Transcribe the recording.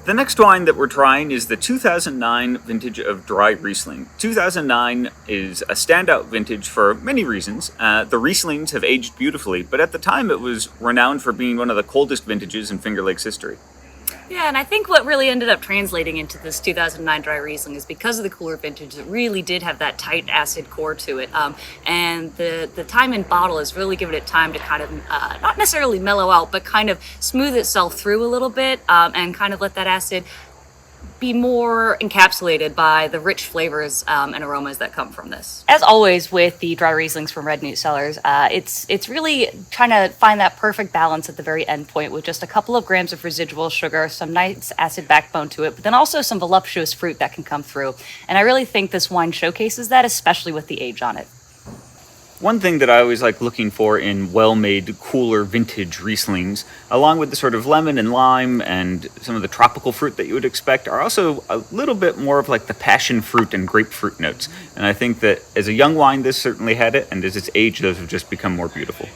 The next wine that we're trying is the 2009 vintage of Dry Riesling. 2009 is a standout vintage for many reasons. The Rieslings have aged beautifully, but at the time it was renowned for being one of the coldest vintages in Finger Lakes history. Yeah, and I think what really ended up translating into this 2009 Dry Riesling is because of the cooler vintage, it really did have that tight acid core to it. And the time in bottle has really given it time to kind of, not necessarily mellow out, but kind of smooth itself through a little bit and kind of let that acid be more encapsulated by the rich flavors and aromas that come from this. As always with the dry Rieslings from Red Newt Cellars, it's really trying to find that perfect balance at the very end point with just a couple of grams of residual sugar, some nice acid backbone to it, but then also some voluptuous fruit that can come through. And I really think this wine showcases that, especially with the age on it. One thing that I always like looking for in well-made, cooler vintage Rieslings, along with the sort of lemon and lime and some of the tropical fruit that you would expect, are also a little bit more of like the passion fruit and grapefruit notes. And I think that as a young wine, this certainly had it, and as it's aged, those have just become more beautiful.